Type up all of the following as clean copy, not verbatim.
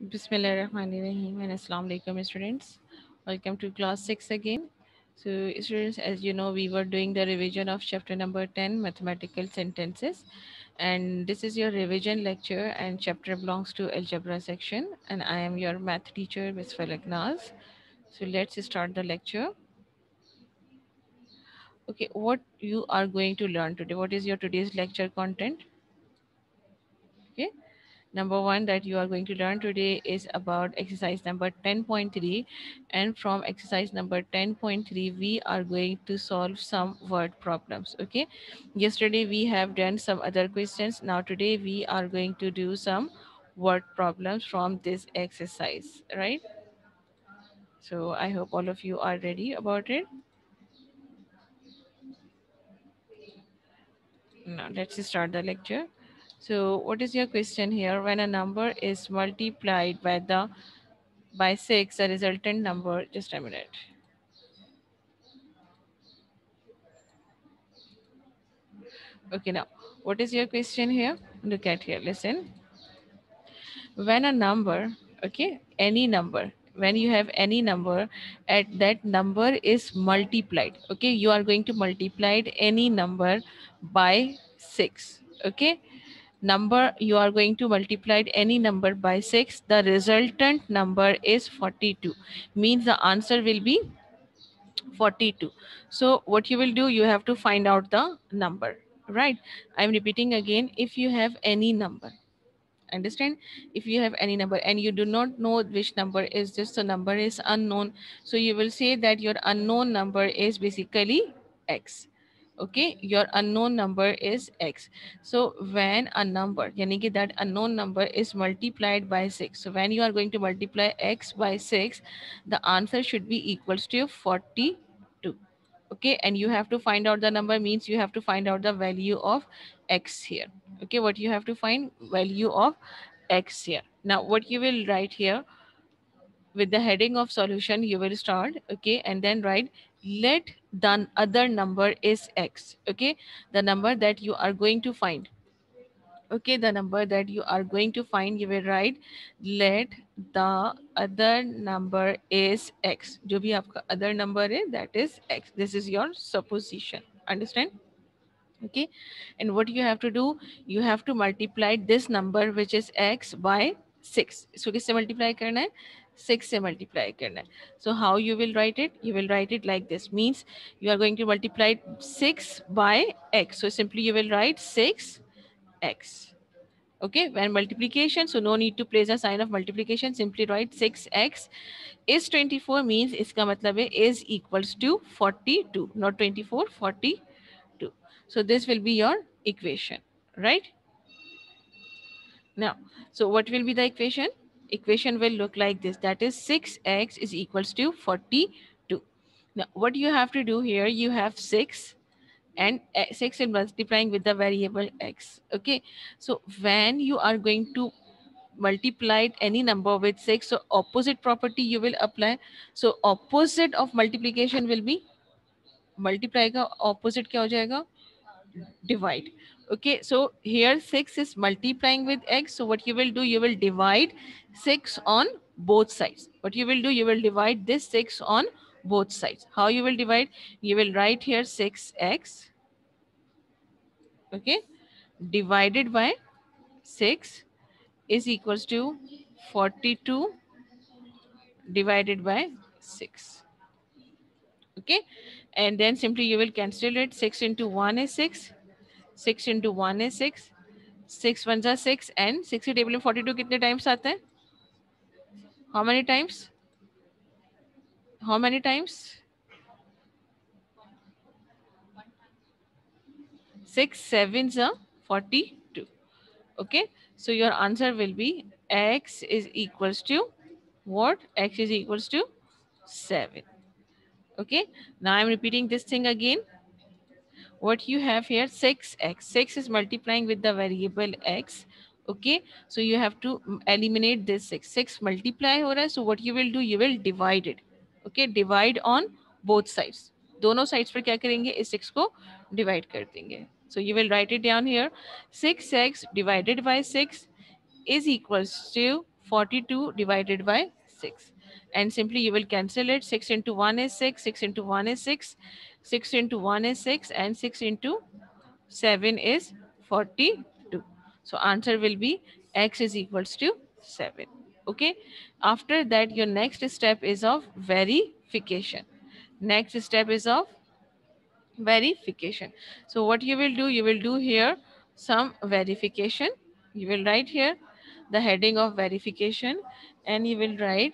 Bismillahirrahmanirrahim and Assalamu alaikum students. Welcome to class 6 again. So students, as you know, we were doing the revision of chapter number 10, mathematical sentences. And this is your revision lecture and chapter belongs to algebra section. And I am your math teacher, Ms. Falak Naz. So let's start the lecture. Okay, what you are going to learn today? What is your today's lecture content? Okay. Number one that you are going to learn today is about exercise number 10.3, and from exercise number 10.3 we are going to solve some word problems. Okay, yesterday we have done some other questions. Now today we are going to do some word problems from this exercise, right? So I hope all of you are ready about it. Now let's start the lecture. So what is your question here? When a number is multiplied by 6, the resultant number, just a minute. Okay, now, what is your question here? Look at here, listen. When a number, okay, any number, when you have any number, at that number is multiplied, okay, you are going to multiply any number by 6, okay? Number, you are going to multiply any number by 6, the resultant number is 42, means the answer will be 42. So what you will do, you have to find out the number, right? I'm repeating again. If you have any number, understand, if you have any number and you do not know which number is this, the number is unknown, so you will say that your unknown number is basically x. Okay, your unknown number is x. So when a number, yani ki that unknown number is multiplied by 6, so when you are going to multiply x by 6, the answer should be equals to 42. Okay, and you have to find out the number, means you have to find out the value of x here. Okay, what you have to find, value of x here. Now what you will write here, with the heading of solution you will start, okay, and then write let the other number is x. Okay, the number that you are going to find, okay, the number that you are going to find, you will write let the other number is x. जो भी आपका other number है, that is x. This is your supposition, understand? Okay, and what you have to do, you have to multiply this number which is x by 6. So किससे multiply करना है, 6 से multiply करना है. So how you will write it, you will write it like this, means you are going to multiply 6 by x, so simply you will write 6x. Okay, when multiplication, so no need to place a sign of multiplication, simply write 6x is 24, means iska matlab hai is equals to 42, not 24, 42. So this will be your equation, right? Now, so what will be the equation? Equation will look like this, that is 6x is equals to 42. Now what you have to do here, you have 6 and 6 is multiplying with the variable x. Okay, so when you are going to multiply any number with 6, so opposite property you will apply. So opposite of multiplication will be multiply का opposite क्या हो जाएगा, divide. Okay, so here 6 is multiplying with x, so what you will do, you will divide 6 on both sides. What you will do, you will divide this 6 on both sides. How you will divide, you will write here 6x, okay, divided by 6 is equals to 42 divided by 6. Okay, and then simply you will cancel it. 6 into 1 is 6, 6 into 1 is 6, 6 1 are 6, and 6 के table में 42 कितने times आता है, how many times, how many times, 6 sevens are 42. Okay, so your answer will be x is equals to what, x is equals to 7. Okay, now I'm repeating this thing again. What you have here, 6x, 6 is multiplying with the variable x. Okay, so you have to eliminate this 6, 6 multiply हो रहा है, so what you will do, you will divide it. Okay, divide on both sides, दोनों sides पर क्या करेंगे, इस 6 को divide कर देंगे. So you will write it down here, 6x divided by 6 is equals to 42 divided by 6. And simply you will cancel it. 6 into 1 is 6, 6 into 1 is 6, 6 into 1 is 6, and 6 into 7 is 42. So answer will be x is equals to 7. Okay. After that, your next step is of verification. Next step is of verification. So what you will do, you will do here some verification. You will write here the heading of verification, and you will write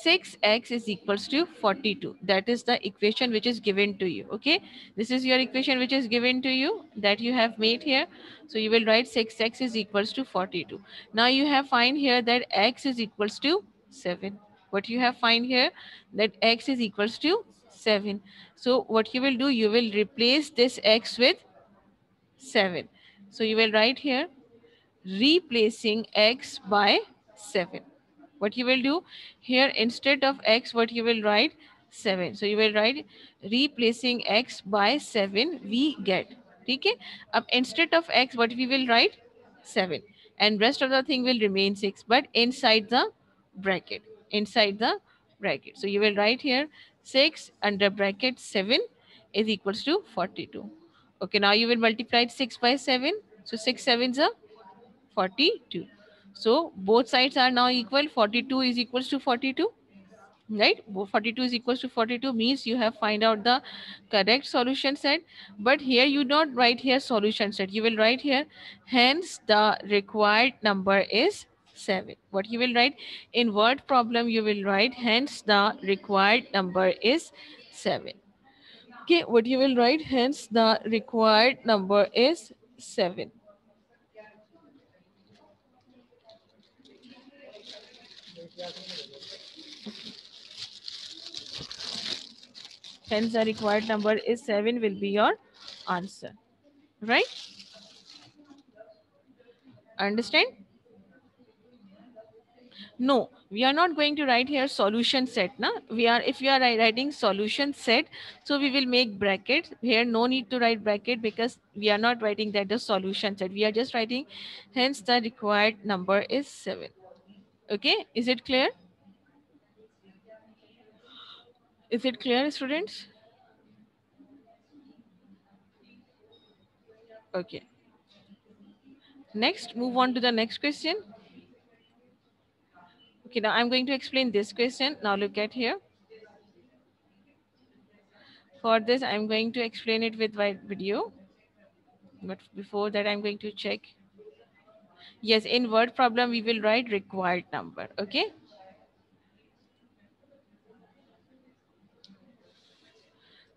6x is equals to 42. That is the equation which is given to you. Okay, this is your equation which is given to you that you have made here. So you will write 6x is equals to 42. Now you have find here that x is equals to 7. What you have find here, that x is equals to 7. So what you will do, you will replace this x with 7. So you will write here replacing x by 7. What you will do here, instead of x, what you will write 7. So you will write replacing x by 7 we get. Okay. Up instead of x, what we will write 7, and rest of the thing will remain 6, but inside the bracket. Inside the bracket. So you will write here 6 under bracket 7 is equals to 42. Okay, now you will multiply 6 by 7. So 6 sevens are 42. So both sides are now equal. 42 is equals to 42, right? 42 is equals to 42 means you have find out the correct solution set. But here you don't write here solution set. You will write here, hence the required number is 7. What you will write in word problem, you will write hence the required number is 7. Okay, what you will write, hence the required number is 7. Hence the required number is 7 will be your answer. Right? Understand? No, we are not going to write here solution set. Na? If we are writing solution set, so we will make brackets. Here no need to write bracket because we are not writing that the solution set. We are just writing hence the required number is 7. Okay, is it clear? Is it clear, students? Okay. Next, move on to the next question. Okay, now I'm going to explain this question. Now look at here. For this, I'm going to explain it with my video. But before that, I'm going to check. Yes, in word problem, we will write required number. Okay.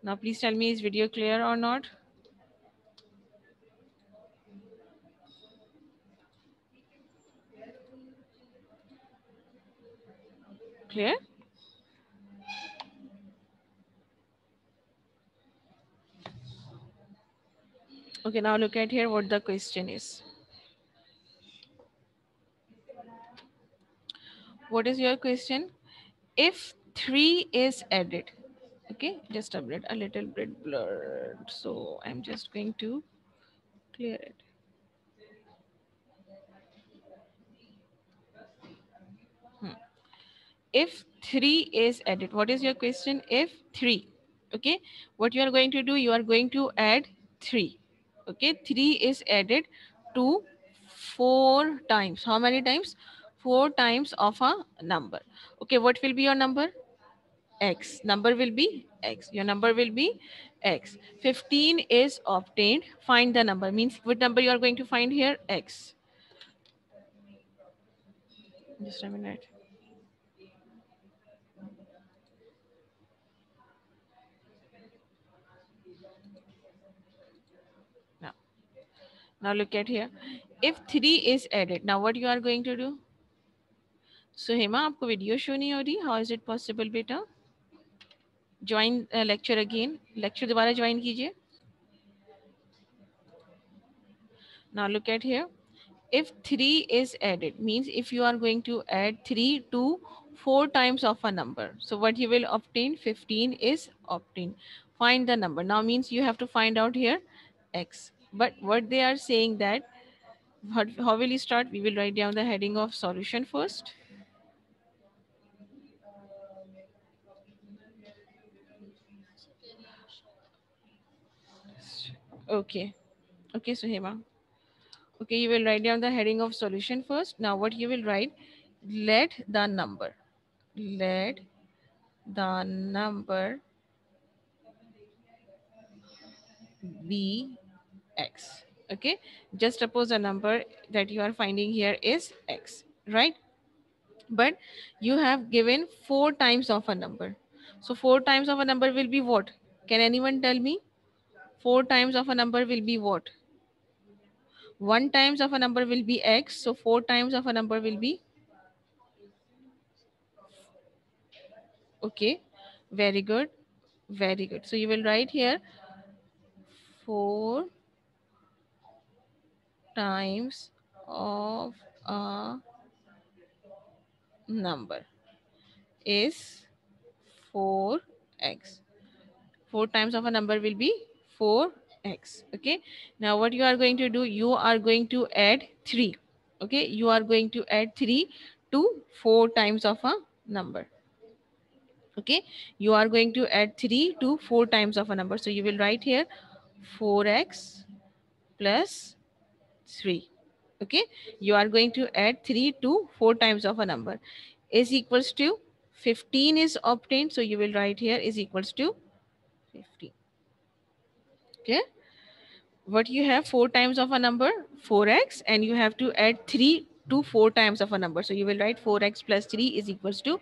Now, please tell me, is video clear or not? Clear? Okay, now look at here what the question is. What is your question? If 3 is added, okay, just a little bit blurred. So I'm just going to clear it. If 3 is added, what is your question? If 3, okay, what you are going to do, you are going to add 3. Okay, 3 is added to 4 times. How many times? 4 times of a number. Okay, what will be your number? X. Number will be X. Your number will be X. 15 is obtained. Find the number. Means what number you are going to find here? X. Just a minute. Now, now look at here. If 3 is added, now what you are going to do? So Hema, आपको video show नहीं हो रही? How is it possible, बेटा? Join lecture again. Lecture दोबारा join कीजिए. Now look at here. If 3 is added, means if you are going to add 3 to 4 times of a number. So what you will obtain? 15 is obtained. Find the number. Now means you have to find out here x. But what they are saying that How will you start? We will write down the heading of solution first. Okay. Okay, Suhema. Okay, you will write down the heading of solution first. Now what you will write? Let the number. Let the number be x. Okay, just suppose a number that you are finding here is x, right? But you have given 4 times of a number. So 4 times of a number will be what? Can anyone tell me? 4 times of a number will be what? 1 times of a number will be x. So 4 times of a number will be, okay, very good, very good. So you will write here 4 times of a number is 4x. 4 times of a number will be 4x. Okay, now what you are going to do, you are going to add 3. Okay, you are going to add 3 to 4 times of a number. Okay, you are going to add 3 to 4 times of a number. So you will write here 4x plus 3. Okay, you are going to add 3 to 4 times of a number is equals to 15 is obtained. So you will write here is equals to 15. Okay, what you have, 4 times of a number 4x, and you have to add 3 to 4 times of a number. So you will write 4x plus 3 is equals to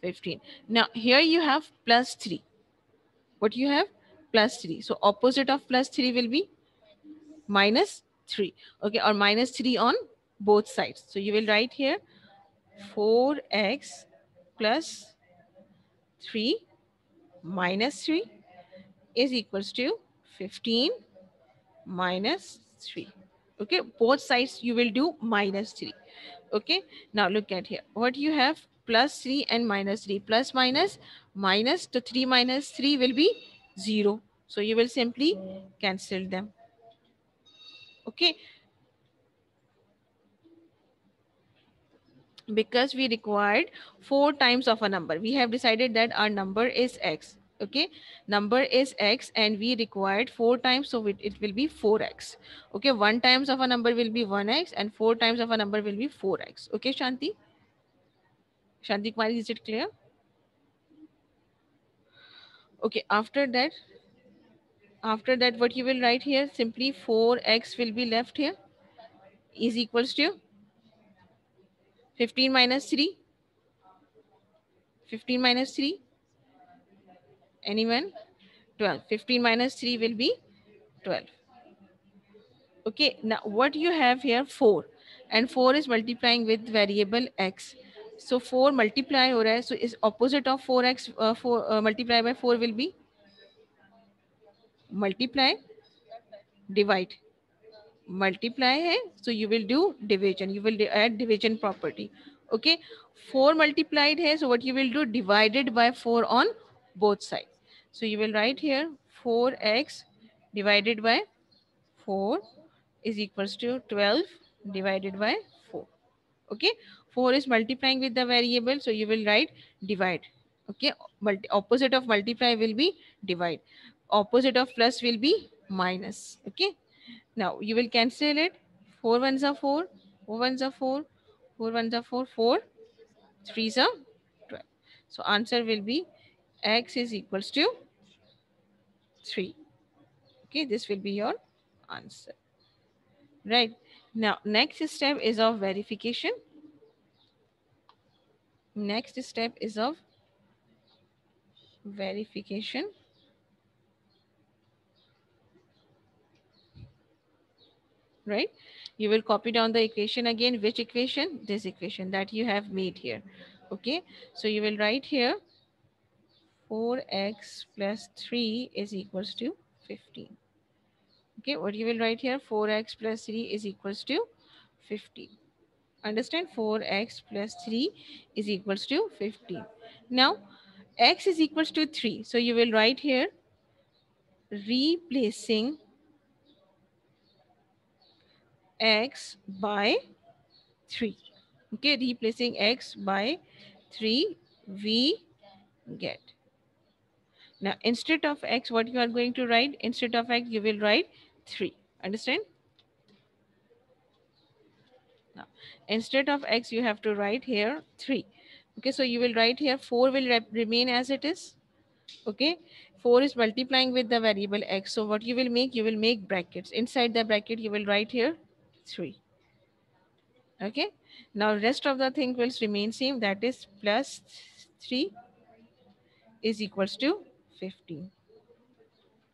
15. Now here you have plus 3. What you have? Plus 3. So opposite of plus 3 will be minus 3. Okay, or minus 3 on both sides. So you will write here 4x plus 3 minus 3 is equals to 15 minus 3. Okay, both sides you will do minus 3. Okay, now look at here. What you have? Plus 3 and minus 3. Plus minus, minus to 3 minus 3 will be 0. So you will simply cancel them. Okay, because we required 4 times of a number, we have decided that our number is x. Okay, number is x and we required 4 times, so it will be 4x. Okay, 1 times of a number will be 1x and 4 times of a number will be 4x. Okay, Shanti Kumari, is it clear? Okay, after that what you will write here, simply 4x will be left here is equals to 15 minus 3. 15 minus 3, anyone? 12. 15 minus 3 will be 12. Okay, now what you have here, 4, and 4 is multiplying with variable x. So 4 multiply हो रहा है, so is opposite of 4x, 4 multiply by 4 will be multiply, divide. Multiply है, so you will do division, you will add division property. Okay, 4 multiplied है, so what you will do, divided by 4 on both sides. So you will write here 4x divided by 4 is equals to 12 divided by 4. Okay, 4 is multiplying with the variable, so you will write divide. Okay, opposite of multiply will be divide, opposite of plus will be minus. Okay, now you will cancel it. 4 ones are 4, 4 ones are 4, 4 ones are 4, 4 3s are 12. So answer will be x is equals to 3. Okay, this will be your answer. Right, now next step is of verification. Next step is of verification. Right, you will copy down the equation again. Which equation? This equation that you have made here. Okay, so you will write here 4x plus 3 is equals to 15. Okay, what you will write here, 4x plus 3 is equals to 15. Understand, 4x plus 3 is equals to 15. Now x is equals to 3, so you will write here replacing x by 3. Okay, replacing x by 3, we get. Now, instead of x, what you are going to write? Instead of x, you will write 3. Understand? Now, instead of x, you have to write here 3. Okay, so you will write here 4 will remain as it is. Okay, 4 is multiplying with the variable x. So what you will make? You will make brackets. Inside the bracket, you will write here 3. Okay, now rest of the thing will remain same. That is plus 3 is equals to 15.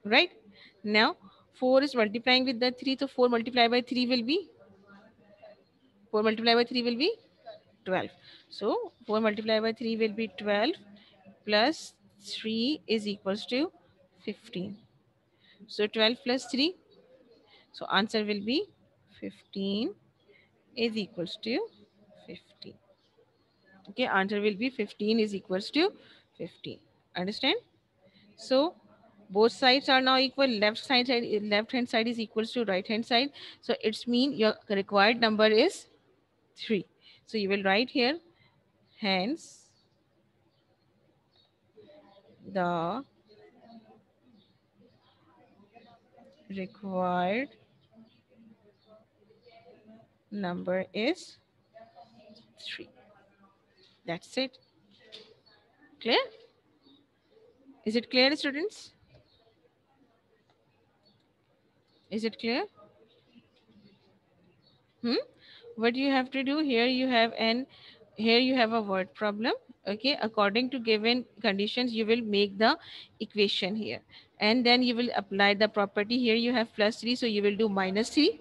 Right? Now 4 is multiplying with the 3. So 4 multiplied by 3 will be 4 multiplied by 3 will be 12. So 4 multiplied by 3 will be 12 plus 3 is equals to 15. So 12 plus 3. So answer will be 15 is equals to 15. Okay, answer will be 15 is equals to 15. Understand? So both sides are now equal. Left hand side is equals to right hand side. So it's mean your required number is 3. So you will write here, hence the required number is 3. That's it. Clear? Is it clear, students? Is it clear? Hmm? What you have to do here, here you have a word problem. Okay, according to given conditions, you will make the equation here, and then you will apply the property. Here you have plus 3, so you will do minus 3.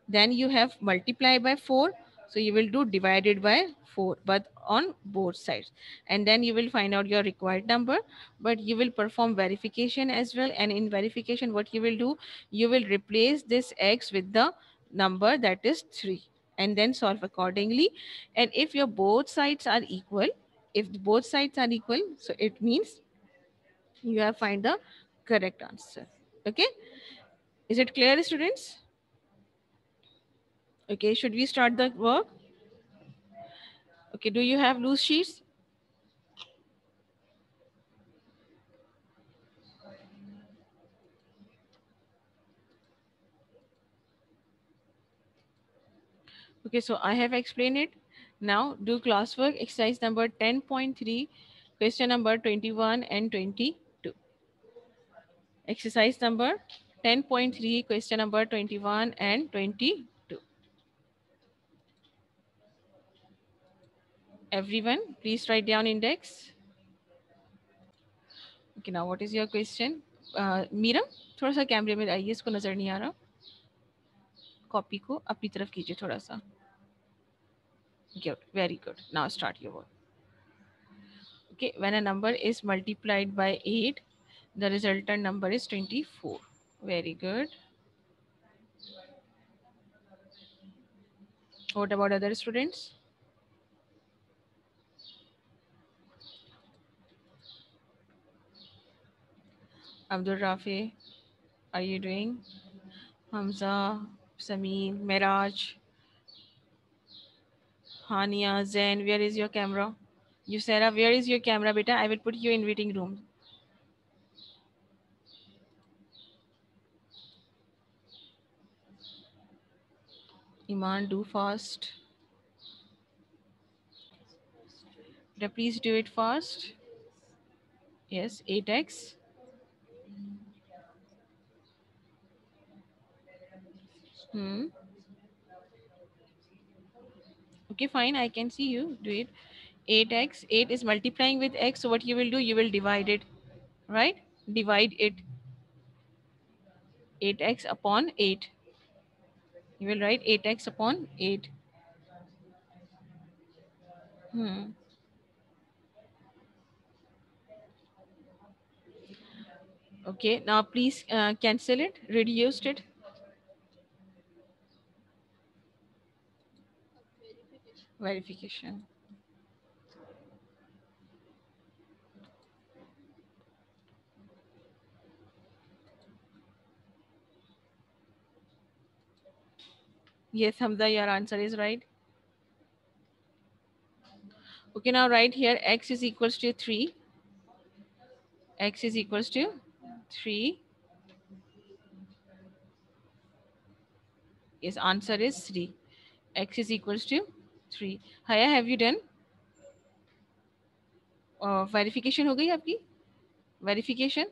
Then you have multiply by 4, so you will do divided by 4, but on both sides. And then you will find out your required number, but you will perform verification as well. And in verification, what you will do, you will replace this x with the number, that is 3, and then solve accordingly. And if your both sides are equal, so it means you have find the correct answer. Okay, is it clear, students? Okay, should we start the work? Okay, do you have loose sheets? Okay, so I have explained it. Now do classwork exercise number 10.3, question number 21 and 22. Exercise number 10.3, question number 21 and 22. Everyone, please write down index. Okay, now what is your question? मीरम थोड़ा सा कैमरे में आइए, इसको नजर नहीं आ रहा. Copy को अपनी तरफ कीजिए थोड़ा सा. Good, very good. Now start your work. Okay, when a number is multiplied by 8, the resultant number is 24. Very good. What about other students? Abdul Rafi, are you doing? Hamza, Samin, Miraj, Hania, Zen, where is your camera? Yusera, where is your camera, beta? I will put you in waiting room. Iman, do fast. Beta, please do it fast. Yes, 8x. Hmm. Okay, fine. I can see you. Do it. 8x. 8 is multiplying with x. So what you will do? You will divide it. Right? Divide it. 8x upon 8. You will write 8x upon 8. Hmm. Okay. Now please cancel it. Reduced it. Verification. Yes, Hamza, your answer is right. Okay, now right here, x is equals to 3. X is equals to 3. Yes, answer is 3. X is equals to 3. Haya, have you done? Verification हो गई आपकी? Verification?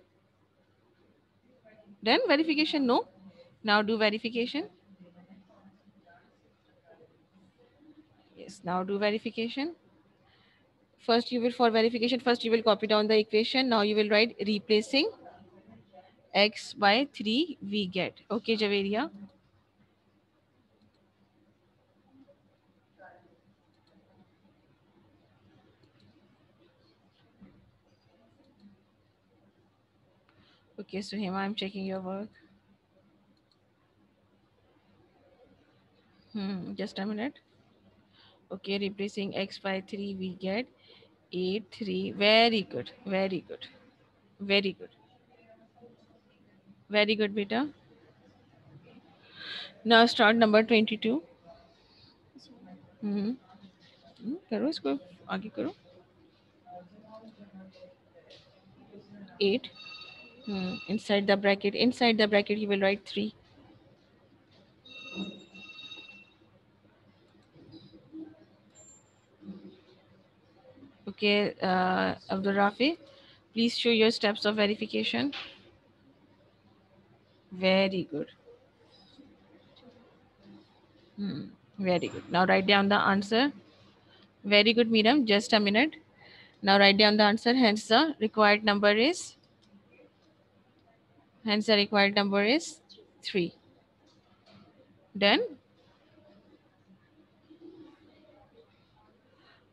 Done? Verification? No? Now do verification. Yes, now do verification. First you will, for verification, first you will copy down the equation. Now you will write replacing x by 3 we get. Okay, Javeria. Okay, so Hema, I'm checking your work. Just a minute. Okay, replacing x by 3 we get 8 3. Very good, very good, very good, very good, beta. Now start number 22. हम्म करो इसको आगे करो. 8. Inside the bracket you will write 3. Okay, Abdul Rafi, please show your steps of verification. Very good. Very good. Now write down the answer. Very good, Miriam. Just a minute. Now write down the answer. Hence the required number is 3. Done?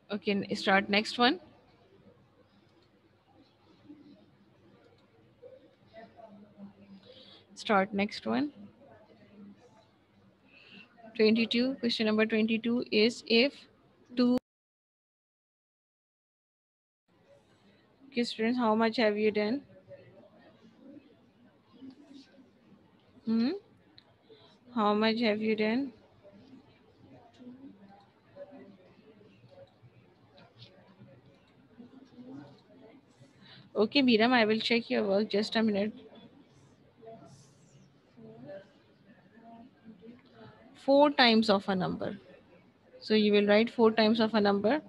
Okay, start next one. Start next one. 22. Question number 22 is if 2. Okay, students, how much have you done? How much have you done? Okay, Miriam, I will check your work. Just a minute. 4 times of a number. So you will write 4 times of a number.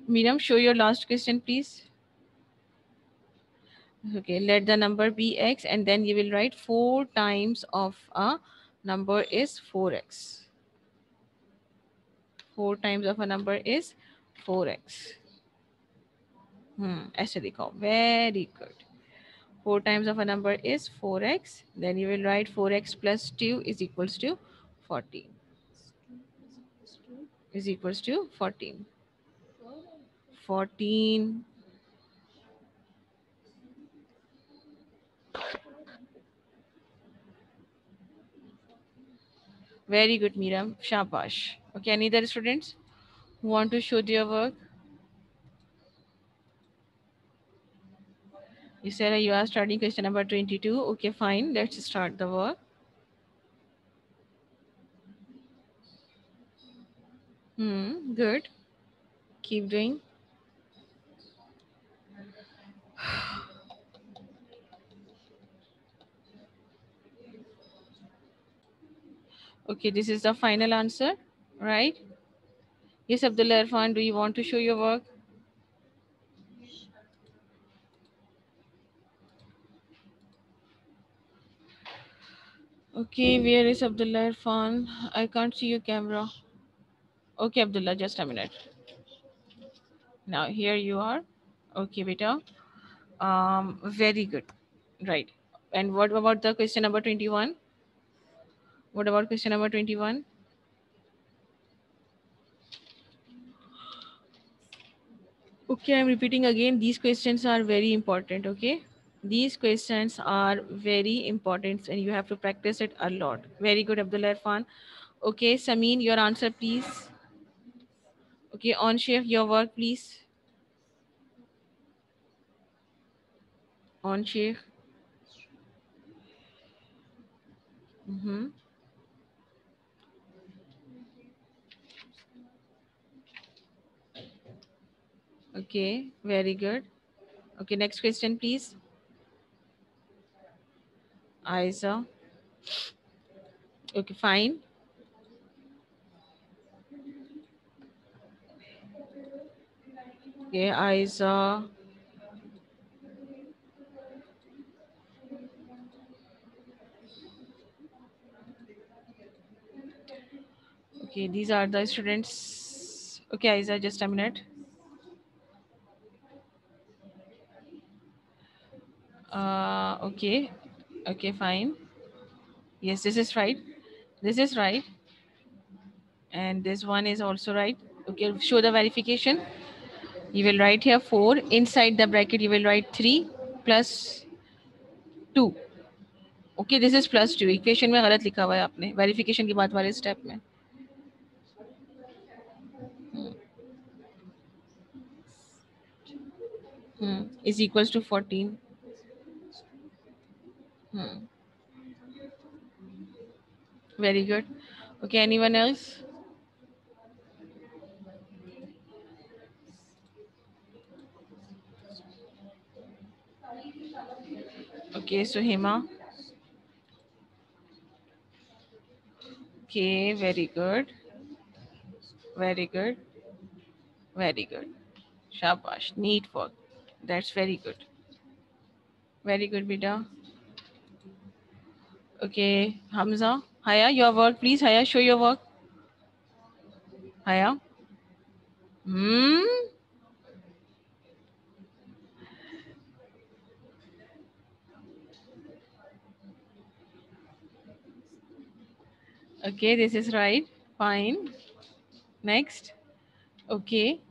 Miriam, show your last question, please. Okay, let the number be x and then you will write 4 times of a number is 4x. 4 times of a number is 4x. ऐसे लिखो. Very good. 4 times of a number is 4x. Then you will write 4x plus 2 is equals to 14. Is equals to 14. 14. Very good, Miriam. Shabash. Okay, any other students who want to show their work? You said you are starting question number 22. Okay, fine. Let's start the work. Good. Keep doing. Okay, this is the final answer, right? Yes, Abdullah Irfan, do you want to show your work? Okay, where is Abdullah Irfan? I can't see your camera. Okay, Abdullah, just a minute. Now here you are. Okay, beta. Very good. Right. And what about the question number 21? What about question number 21? Okay, I'm repeating again. These questions are very important. Okay. These questions are very important and you have to practice it a lot. Very good, Abdullah Irfan. Okay, Samin, your answer, please. Okay, on shift, your work, please. On shift. Okay, very good. Okay, next question, please. Aiza. Okay, fine. Okay, Aiza. Okay, these are the students. Okay, Aiza, just a minute. Okay. Okay, fine. Yes, this is right. This is right. And this one is also right. Okay, show the verification. You will write here 4. Inside the bracket, you will write 3 plus 2. Okay, this is plus 2. Equation में गलत लिखा हुआ है आपने verification के बाद वाले step में. Is equals to 14. Hmm. Very good. Okay, anyone else? Okay, so Hema. Okay, very good. Very good. Very good. Shabash. Neat work. That's very good. Very good, Beta. Okay, Hamza. Haya, your work, please. Haya, show your work. Haya. Hmm. Okay, this is right. Fine. Next. Okay.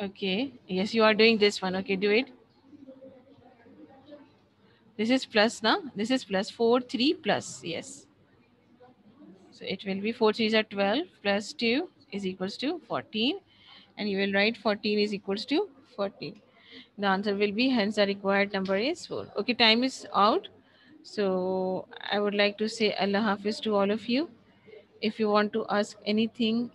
Okay. Yes, you are doing this one. Okay, do it. This is plus now. This is plus 4, 3 plus. Yes. So it will be 4 3s are 12 plus 2 is equals to 14. And you will write 14 is equals to 14. The answer will be hence the required number is 4. Okay, time is out. So I would like to say Allah Hafiz to all of you. If you want to ask anything